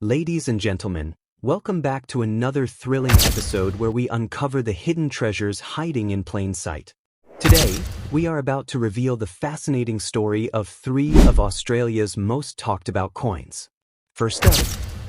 Ladies and gentlemen, welcome back to another thrilling episode where we uncover the hidden treasures hiding in plain sight. Today, we are about to reveal the fascinating story of three of Australia's most talked about coins. First up,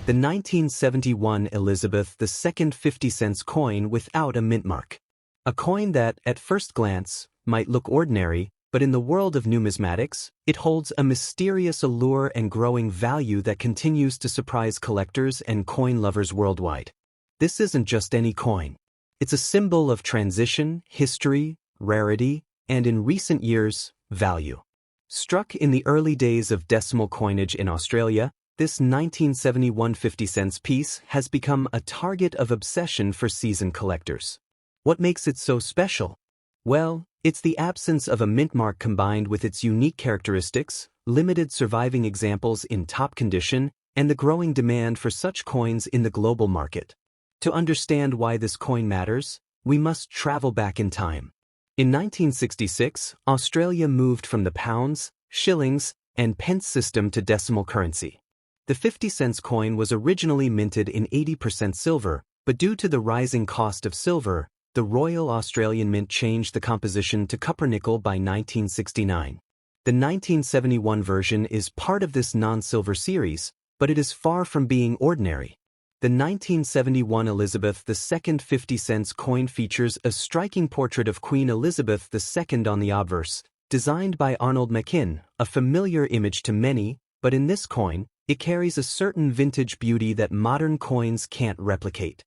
the 1971 Elizabeth II 50 cents coin without a mint mark. A coin that, at first glance, might look ordinary, but in the world of numismatics, it holds a mysterious allure and growing value that continues to surprise collectors and coin lovers worldwide. This isn't just any coin. It's a symbol of transition, history, rarity, and in recent years, value. Struck in the early days of decimal coinage in Australia, this 1971 50 cents piece has become a target of obsession for seasoned collectors. What makes it so special? Well, it's the absence of a mint mark combined with its unique characteristics, limited surviving examples in top condition, and the growing demand for such coins in the global market. To understand why this coin matters, we must travel back in time. In 1966, Australia moved from the pounds, shillings, and pence system to decimal currency. The 50 cents coin was originally minted in 80% silver, but due to the rising cost of silver, the Royal Australian Mint changed the composition to copper-nickel by 1969. The 1971 version is part of this non-silver series, but it is far from being ordinary. The 1971 Elizabeth II 50 cents coin features a striking portrait of Queen Elizabeth II on the obverse, designed by Arnold Machin, a familiar image to many, but in this coin, it carries a certain vintage beauty that modern coins can't replicate.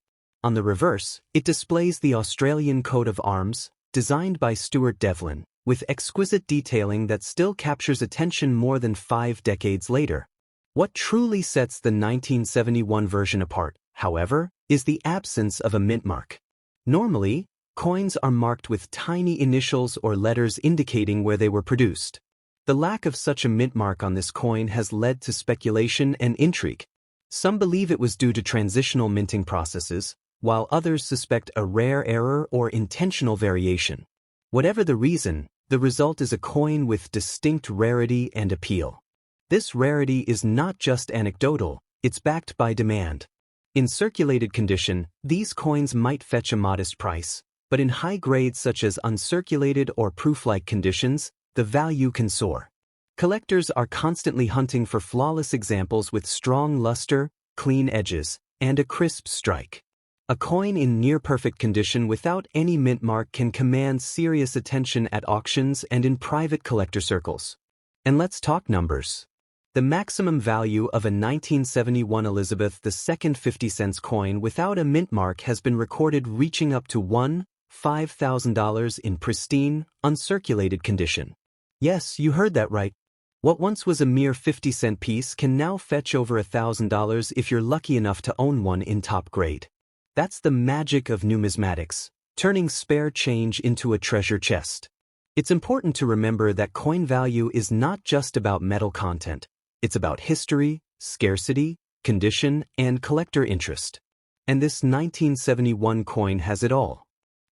On the reverse, it displays the Australian coat of arms, designed by Stuart Devlin, with exquisite detailing that still captures attention more than 5 decades later. What truly sets the 1971 version apart, however, is the absence of a mint mark. Normally, coins are marked with tiny initials or letters indicating where they were produced. The lack of such a mint mark on this coin has led to speculation and intrigue. Some believe it was due to transitional minting processes, while others suspect a rare error or intentional variation. Whatever the reason, the result is a coin with distinct rarity and appeal. This rarity is not just anecdotal, it's backed by demand. In circulated condition, these coins might fetch a modest price, but in high grades such as uncirculated or proof-like conditions, the value can soar. Collectors are constantly hunting for flawless examples with strong luster, clean edges, and a crisp strike. A coin in near-perfect condition without any mint mark can command serious attention at auctions and in private collector circles. And let's talk numbers. The maximum value of a 1971 Elizabeth II 50 cents coin without a mint mark has been recorded reaching up to $5,000 in pristine, uncirculated condition. Yes, you heard that right. What once was a mere 50-cent piece can now fetch over $1,000 if you're lucky enough to own one in top grade. That's the magic of numismatics, turning spare change into a treasure chest. It's important to remember that coin value is not just about metal content. It's about history, scarcity, condition, and collector interest. And this 1971 coin has it all.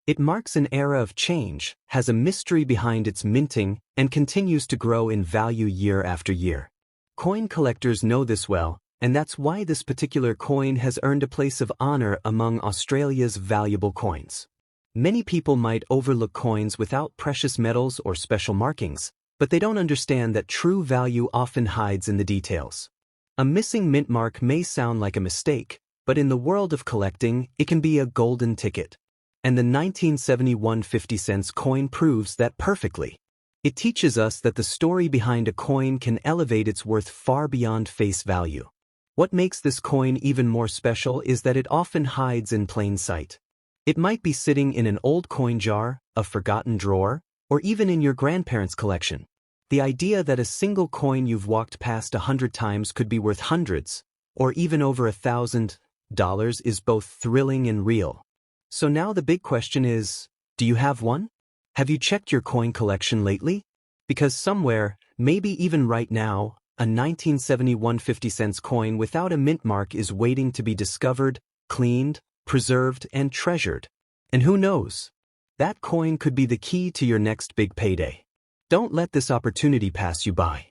It marks an era of change, has a mystery behind its minting, and continues to grow in value year after year. Coin collectors know this well, and that's why this particular coin has earned a place of honor among Australia's valuable coins. Many people might overlook coins without precious metals or special markings, but they don't understand that true value often hides in the details. A missing mint mark may sound like a mistake, but in the world of collecting, it can be a golden ticket. And the 1971 50 cents coin proves that perfectly. It teaches us that the story behind a coin can elevate its worth far beyond face value. What makes this coin even more special is that it often hides in plain sight. It might be sitting in an old coin jar, a forgotten drawer, or even in your grandparents' collection. The idea that a single coin you've walked past 100 times could be worth hundreds, or even over $1,000 is both thrilling and real. So now the big question is, do you have one? Have you checked your coin collection lately? Because somewhere, maybe even right now, a 1971 50 cents coin without a mint mark is waiting to be discovered, cleaned, preserved, and treasured. And who knows? That coin could be the key to your next big payday. Don't let this opportunity pass you by.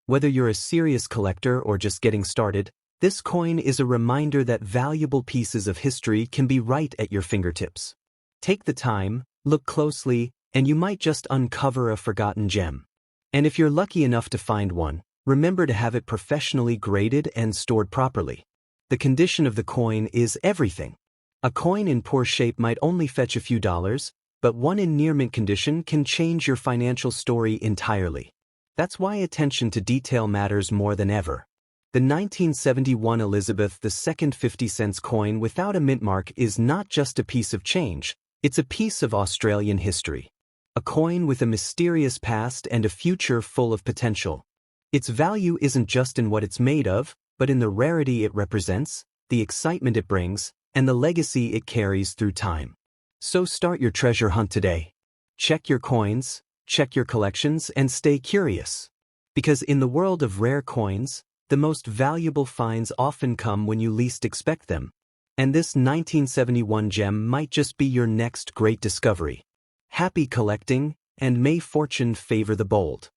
Whether you're a serious collector or just getting started, This coin is a reminder that valuable pieces of history can be right at your fingertips. Take the time, look closely, and you might just uncover a forgotten gem. And if you're lucky enough to find one, remember to have it professionally graded and stored properly. The condition of the coin is everything. A coin in poor shape might only fetch a few dollars, but one in near-mint condition can change your financial story entirely. That's why attention to detail matters more than ever. The 1971 Elizabeth II 50-cent coin without a mint mark is not just a piece of change, it's a piece of Australian history. A coin with a mysterious past and a future full of potential. Its value isn't just in what it's made of, but in the rarity it represents, the excitement it brings, and the legacy it carries through time. So start your treasure hunt today. Check your coins, check your collections, and stay curious. Because in the world of rare coins, the most valuable finds often come when you least expect them. And this 1971 gem might just be your next great discovery. Happy collecting, and may fortune favor the bold.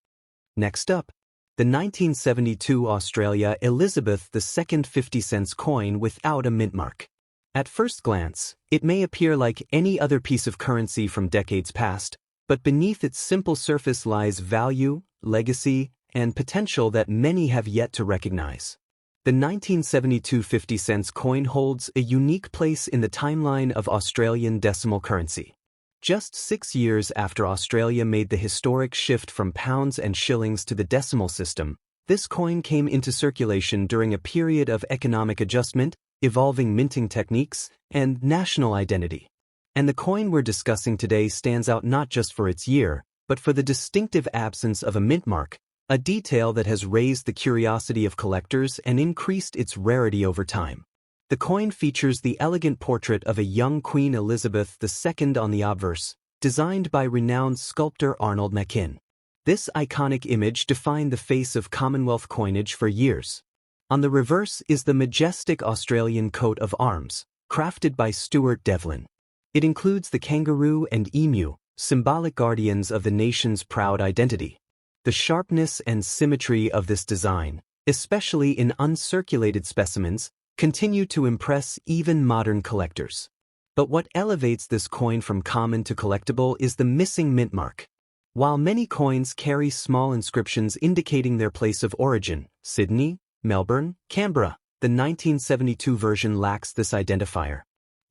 Next up, the 1972 Australia Elizabeth II 50-cent coin without a mint mark. At first glance, it may appear like any other piece of currency from decades past, but beneath its simple surface lies value, legacy, and potential that many have yet to recognize. The 1972 50-cent coin holds a unique place in the timeline of Australian decimal currency. Just 6 years after Australia made the historic shift from pounds and shillings to the decimal system, this coin came into circulation during a period of economic adjustment, evolving minting techniques, and national identity. And the coin we're discussing today stands out not just for its year, but for the distinctive absence of a mint mark, a detail that has raised the curiosity of collectors and increased its rarity over time. The coin features the elegant portrait of a young Queen Elizabeth II on the obverse, designed by renowned sculptor Arnold Machin. This iconic image defined the face of Commonwealth coinage for years. On the reverse is the majestic Australian coat of arms, crafted by Stuart Devlin. It includes the kangaroo and emu, symbolic guardians of the nation's proud identity. The sharpness and symmetry of this design, especially in uncirculated specimens, continue to impress even modern collectors. But what elevates this coin from common to collectible is the missing mint mark. While many coins carry small inscriptions indicating their place of origin, Sydney, Melbourne, Canberra, the 1972 version lacks this identifier.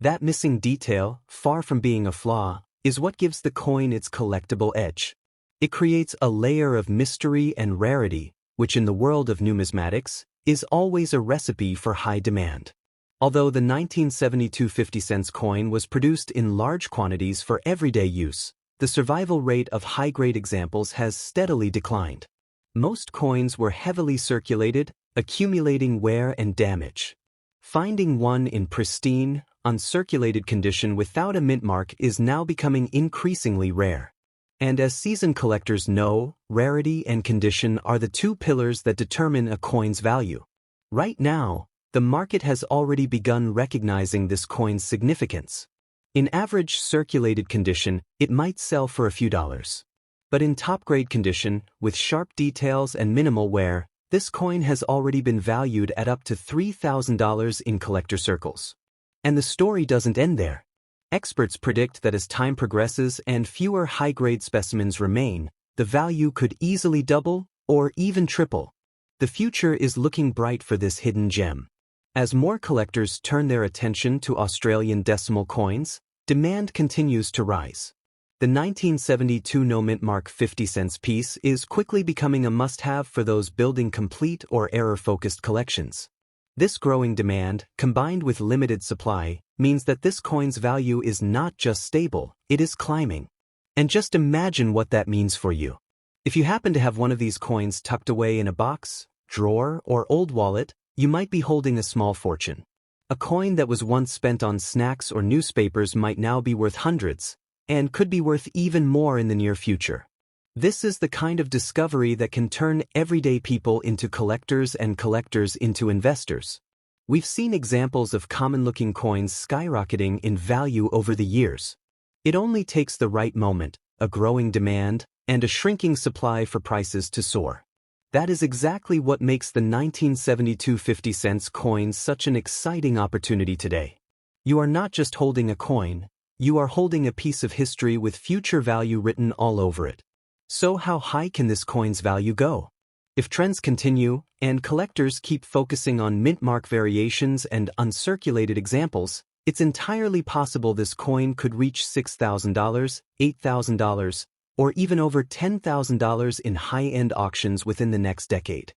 That missing detail, far from being a flaw, is what gives the coin its collectible edge. It creates a layer of mystery and rarity, which in the world of numismatics, is always a recipe for high demand. Although the 1972 50-cent coin was produced in large quantities for everyday use, the survival rate of high-grade examples has steadily declined. Most coins were heavily circulated, accumulating wear and damage. Finding one in pristine, uncirculated condition without a mint mark is now becoming increasingly rare. And as seasoned collectors know, rarity and condition are the two pillars that determine a coin's value. Right now, the market has already begun recognizing this coin's significance. In average circulated condition, it might sell for a few dollars. But in top-grade condition, with sharp details and minimal wear, this coin has already been valued at up to $3,000 in collector circles. And the story doesn't end there. Experts predict that as time progresses and fewer high-grade specimens remain, the value could easily double or even triple. The future is looking bright for this hidden gem. As more collectors turn their attention to Australian decimal coins, demand continues to rise. The 1972 no-mint mark 50-cent piece is quickly becoming a must-have for those building complete or error-focused collections. This growing demand, combined with limited supply, means that this coin's value is not just stable, it is climbing. And just imagine what that means for you. If you happen to have one of these coins tucked away in a box, drawer, or old wallet, you might be holding a small fortune. A coin that was once spent on snacks or newspapers might now be worth hundreds, and could be worth even more in the near future. This is the kind of discovery that can turn everyday people into collectors and collectors into investors. We've seen examples of common-looking coins skyrocketing in value over the years. It only takes the right moment, a growing demand, and a shrinking supply for prices to soar. That is exactly what makes the 1972 50-cent coin such an exciting opportunity today. You are not just holding a coin, you are holding a piece of history with future value written all over it. So how high can this coin's value go? If trends continue, and collectors keep focusing on mint mark variations and uncirculated examples, it's entirely possible this coin could reach $6,000, $8,000, or even over $10,000 in high-end auctions within the next decade.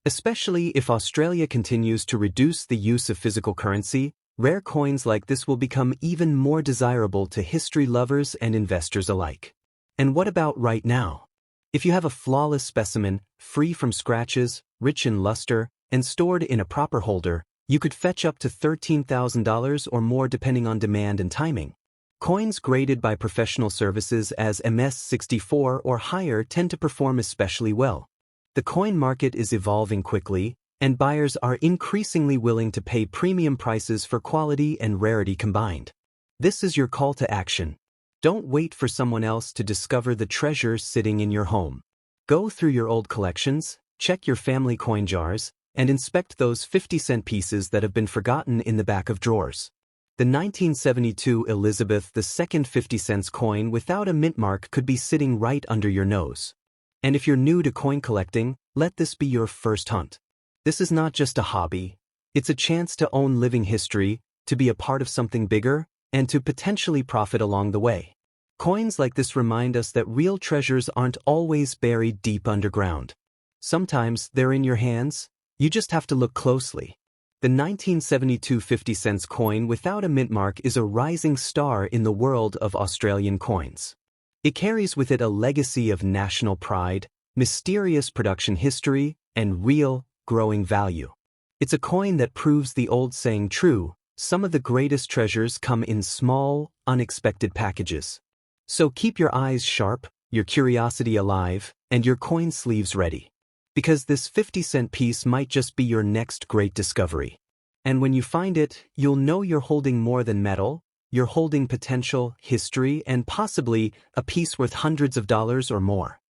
Especially if Australia continues to reduce the use of physical currency, rare coins like this will become even more desirable to history lovers and investors alike. And what about right now? If you have a flawless specimen, free from scratches, rich in luster, and stored in a proper holder, you could fetch up to $13,000 or more depending on demand and timing. Coins graded by professional services as MS-64 or higher tend to perform especially well. The coin market is evolving quickly, and buyers are increasingly willing to pay premium prices for quality and rarity combined. This is your call to action. Don't wait for someone else to discover the treasure sitting in your home. Go through your old collections, check your family coin jars, and inspect those 50-cent pieces that have been forgotten in the back of drawers. The 1972 Elizabeth II 50-cent coin without a mint mark could be sitting right under your nose. And if you're new to coin collecting, let this be your first hunt. This is not just a hobby. It's a chance to own living history, to be a part of something bigger, and to potentially profit along the way. Coins like this remind us that real treasures aren't always buried deep underground. Sometimes they're in your hands, you just have to look closely. The 1972 50-cent coin without a mint mark is a rising star in the world of Australian coins. It carries with it a legacy of national pride, mysterious production history, and real, growing value. It's a coin that proves the old saying true: some of the greatest treasures come in small, unexpected packages. So keep your eyes sharp, your curiosity alive, and your coin sleeves ready. Because this 50-cent piece might just be your next great discovery. And when you find it, you'll know you're holding more than metal, you're holding potential, history, and possibly a piece worth hundreds of dollars or more.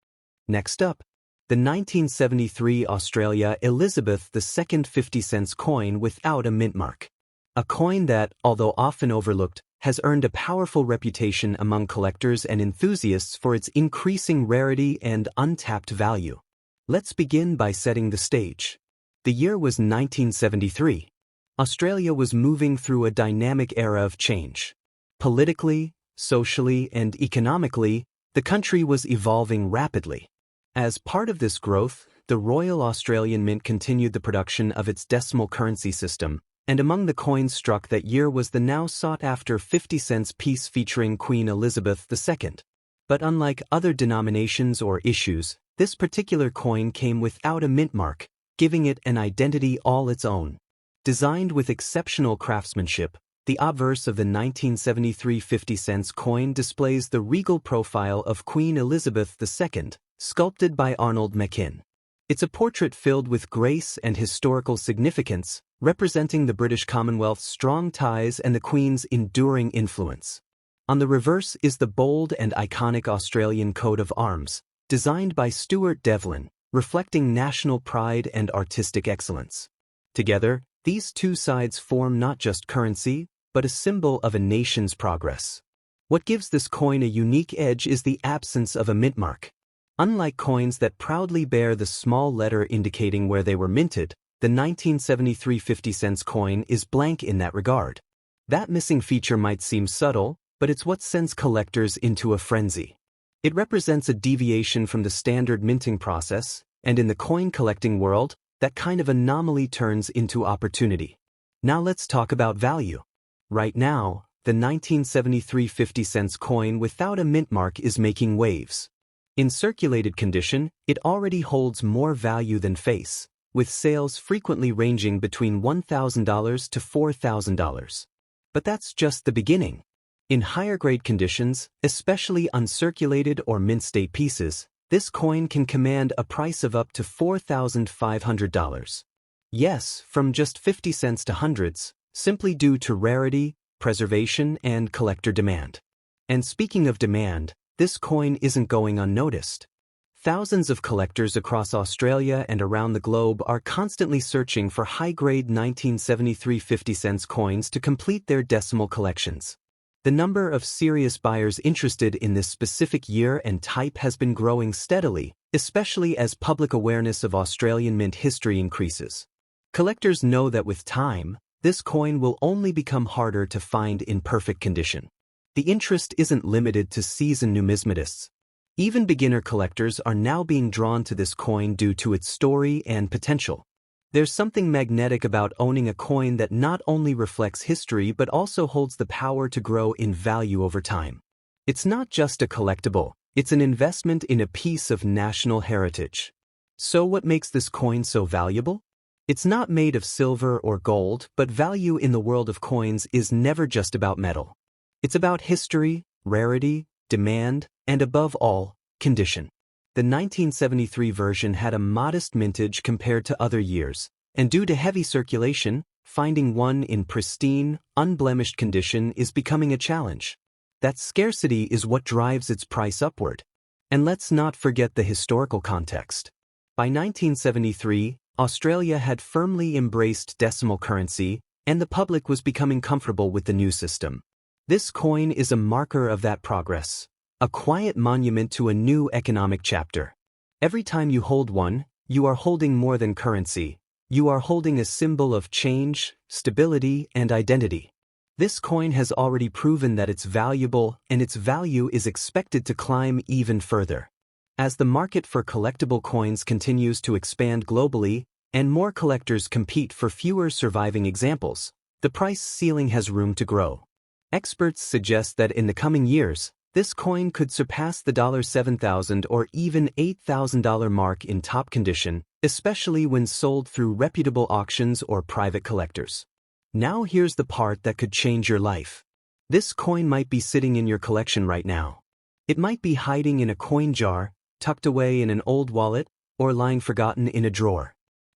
Next up, the 1973 Australia Elizabeth II 50-cent coin without a mint mark. A coin that, although often overlooked, has earned a powerful reputation among collectors and enthusiasts for its increasing rarity and untapped value. Let's begin by setting the stage. The year was 1973. Australia was moving through a dynamic era of change. Politically, socially, and economically, the country was evolving rapidly. As part of this growth, the Royal Australian Mint continued the production of its decimal currency system, and among the coins struck that year was the now sought-after 50-cent piece featuring Queen Elizabeth II. But unlike other denominations or issues, this particular coin came without a mint mark, giving it an identity all its own. Designed with exceptional craftsmanship, the obverse of the 1973 50-cent coin displays the regal profile of Queen Elizabeth II, sculpted by Arnold Machin. It's a portrait filled with grace and historical significance, representing the British Commonwealth's strong ties and the Queen's enduring influence. On the reverse is the bold and iconic Australian coat of arms, designed by Stuart Devlin, reflecting national pride and artistic excellence. Together, these two sides form not just currency, but a symbol of a nation's progress. What gives this coin a unique edge is the absence of a mint mark. Unlike coins that proudly bear the small letter indicating where they were minted, the 1973 50-cent coin is blank in that regard. That missing feature might seem subtle, but it's what sends collectors into a frenzy. It represents a deviation from the standard minting process, and in the coin collecting world, that kind of anomaly turns into opportunity. Now let's talk about value. Right now, the 1973 50-cent coin without a mint mark is making waves. In circulated condition, it already holds more value than face, with sales frequently ranging between $1,000 to $4,000. But that's just the beginning. In higher-grade conditions, especially uncirculated or mint-state pieces, this coin can command a price of up to $4,500. Yes, from just 50 cents to hundreds, simply due to rarity, preservation, and collector demand. And speaking of demand, this coin isn't going unnoticed. Thousands of collectors across Australia and around the globe are constantly searching for high-grade 1973 50-cent coins to complete their decimal collections. The number of serious buyers interested in this specific year and type has been growing steadily, especially as public awareness of Australian mint history increases. Collectors know that with time, this coin will only become harder to find in perfect condition. The interest isn't limited to seasoned numismatists. Even beginner collectors are now being drawn to this coin due to its story and potential. There's something magnetic about owning a coin that not only reflects history but also holds the power to grow in value over time. It's not just a collectible, it's an investment in a piece of national heritage. So what makes this coin so valuable? It's not made of silver or gold, but value in the world of coins is never just about metal. It's about history, rarity, demand, and above all, condition. The 1973 version had a modest mintage compared to other years, and due to heavy circulation, finding one in pristine, unblemished condition is becoming a challenge. That scarcity is what drives its price upward. And let's not forget the historical context. By 1973, Australia had firmly embraced decimal currency, and the public was becoming comfortable with the new system. This coin is a marker of that progress, a quiet monument to a new economic chapter. Every time you hold one, you are holding more than currency. You are holding a symbol of change, stability, and identity. This coin has already proven that it's valuable, and its value is expected to climb even further. As the market for collectible coins continues to expand globally, and more collectors compete for fewer surviving examples, the price ceiling has room to grow. Experts suggest that in the coming years, this coin could surpass the $7,000 or even $8,000 mark in top condition, especially when sold through reputable auctions or private collectors. Now here's the part that could change your life. This coin might be sitting in your collection right now. It might be hiding in a coin jar, tucked away in an old wallet, or lying forgotten in a drawer.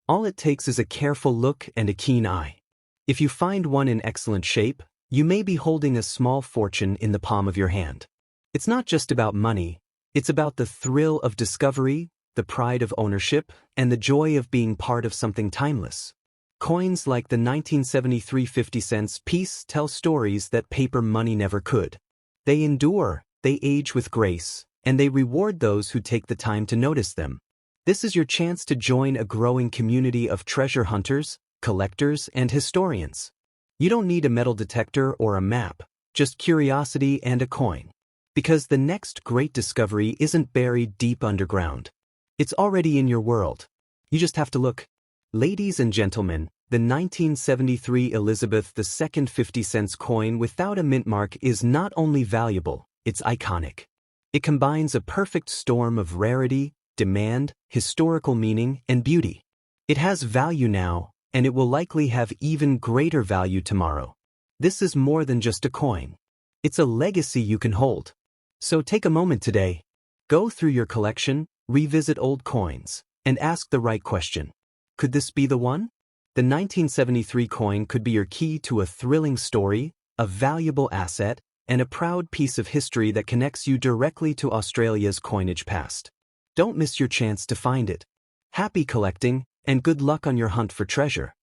All it takes is a careful look and a keen eye. If you find one in excellent shape, you may be holding a small fortune in the palm of your hand. It's not just about money, it's about the thrill of discovery, the pride of ownership, and the joy of being part of something timeless. Coins like the 1973 50-cent piece tell stories that paper money never could. They endure, they age with grace, and they reward those who take the time to notice them. This is your chance to join a growing community of treasure hunters, collectors, and historians. You don't need a metal detector or a map, just curiosity and a coin. Because the next great discovery isn't buried deep underground. It's already in your world. You just have to look. Ladies and gentlemen, the 1973 Elizabeth II 50-cent coin without a mint mark is not only valuable, it's iconic. It combines a perfect storm of rarity, demand, historical meaning, and beauty. It has value now, and it will likely have even greater value tomorrow. This is more than just a coin. It's a legacy you can hold. So take a moment today. Go through your collection, revisit old coins, and ask the right question. Could this be the one? The 1973 coin could be your key to a thrilling story, a valuable asset, and a proud piece of history that connects you directly to Australia's coinage past. Don't miss your chance to find it. Happy collecting, and good luck on your hunt for treasure.